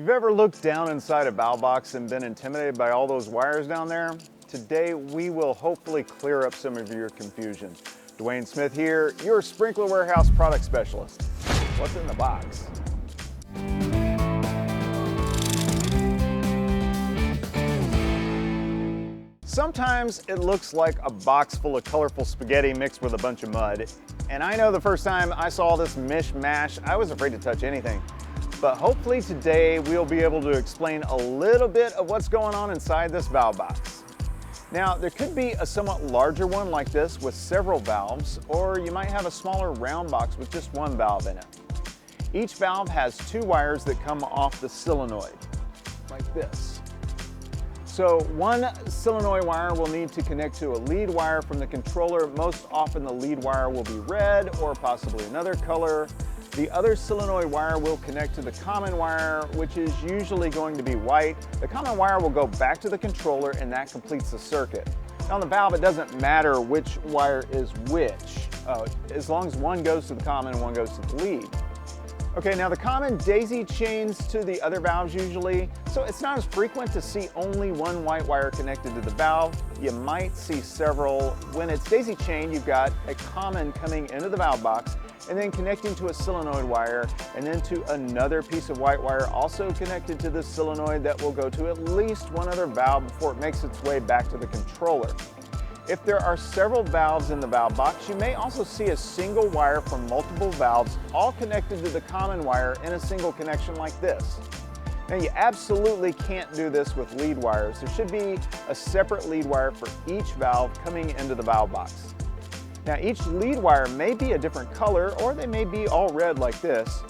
you've ever looked down inside a valve box and been intimidated by all those wires down there, today we will hopefully clear up some of your confusion. Dwayne Smith here, your Sprinkler Warehouse product specialist. What's in the box? Sometimes it looks like a box full of colorful spaghetti mixed with a bunch of mud. And I know the first time I saw this mishmash, I was afraid to touch anything. But hopefully today we'll be able to explain a little bit of what's going on inside this valve box. Now, there could be a somewhat larger one like this with several valves, or you might have a smaller round box with just one valve in it. Each valve has two wires that come off the solenoid, like this. So one solenoid wire will need to connect to a lead wire from the controller. Most often the lead wire will be red or possibly another color. The other solenoid wire will connect to the common wire, which is usually going to be white. The common wire will go back to the controller and that completes the circuit. Now on the valve, it doesn't matter which wire is which, as long as one goes to the common and one goes to the lead. Okay, now the common daisy chains to the other valves usually, so it's not as frequent to see only one white wire connected to the valve. You might see several. When it's daisy chained, you've got a common coming into the valve box and then connecting to a solenoid wire and then to another piece of white wire also connected to the solenoid that will go to at least one other valve before it makes its way back to the controller. If there are several valves in the valve box, you may also see a single wire from multiple valves all connected to the common wire in a single connection like this. Now you absolutely can't do this with lead wires. There should be a separate lead wire for each valve coming into the valve box. Now each lead wire may be a different color or they may be all red like this.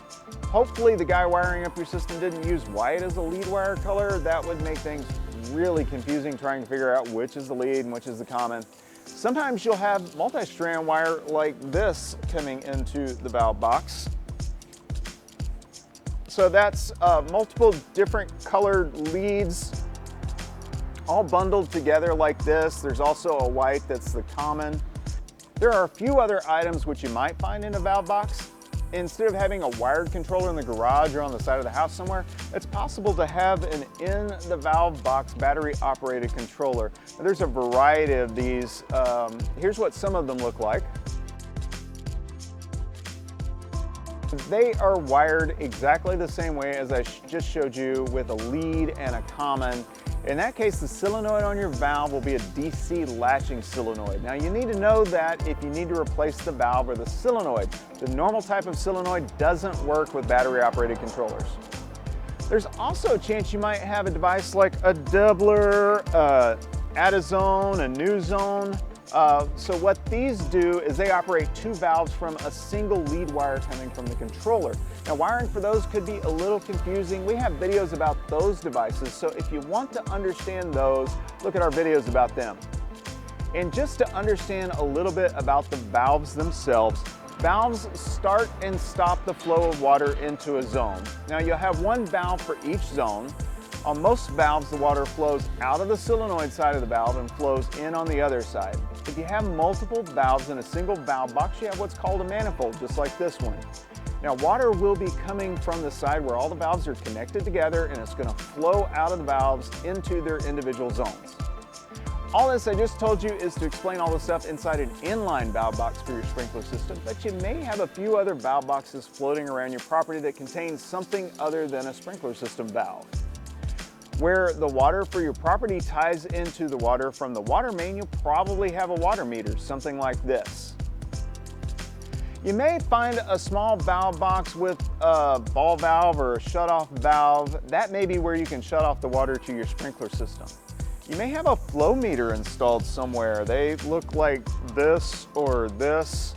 Hopefully the guy wiring up your system didn't use white as a lead wire color. That would make things really confusing trying to figure out which is the lead and which is the common. Sometimes you'll have multi-strand wire like this coming into the valve box. So that's multiple different colored leads all bundled together like this. There's also a white that's the common. There are a few other items which you might find in a valve box. Instead of having a wired controller in the garage or on the side of the house somewhere, it's possible to have an in the valve box battery operated controller. Now, there's a variety of these. Here's what some of them look like. They are wired exactly the same way as I just showed you with a lead and a common. In that case, the solenoid on your valve will be a DC latching solenoid. Now you need to know that if you need to replace the valve or the solenoid. The normal type of solenoid doesn't work with battery operated controllers. There's also a chance you might have a device like a doubler, add a zone, a new zone. So what these do is they operate two valves from a single lead wire coming from the controller. Now wiring for those could be a little confusing. We have videos about those devices, so if you want to understand those, look at our videos about them. And just to understand a little bit about the valves themselves, valves start and stop the flow of water into a zone. Now you'll have one valve for each zone. On most valves, the water flows out of the solenoid side of the valve and flows in on the other side. If you have multiple valves in a single valve box, you have what's called a manifold, just like this one. Now, water will be coming from the side where all the valves are connected together, and it's going to flow out of the valves into their individual zones. All this I just told you is to explain all the stuff inside an inline valve box for your sprinkler system, but you may have a few other valve boxes floating around your property that contain something other than a sprinkler system valve. Where the water for your property ties into the water from the water main, you'll probably have a water meter, something like this. You may find a small valve box with a ball valve or a shut-off valve. That may be where you can shut off the water to your sprinkler system. You may have a flow meter installed somewhere. They look like this or this.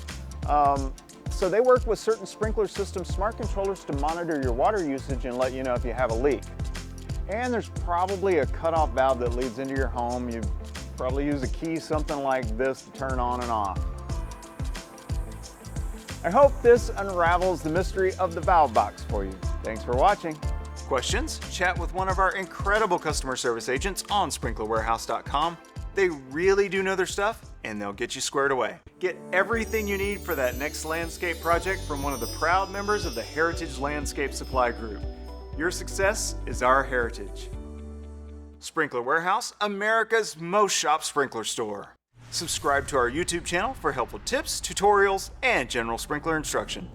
So they work with certain sprinkler system smart controllers to monitor your water usage and let you know if you have a leak. And there's probably a cutoff valve that leads into your home. You probably use a key, something like this, to turn on and off. I hope this unravels the mystery of the valve box for you. Thanks for watching. Questions? Chat with one of our incredible customer service agents on sprinklerwarehouse.com. They really do know their stuff, and they'll get you squared away. Get everything you need for that next landscape project from one of the proud members of the Heritage Landscape Supply Group. Your success is our heritage. Sprinkler Warehouse, America's most shopped sprinkler store. Subscribe to our YouTube channel for helpful tips, tutorials, and general sprinkler instruction.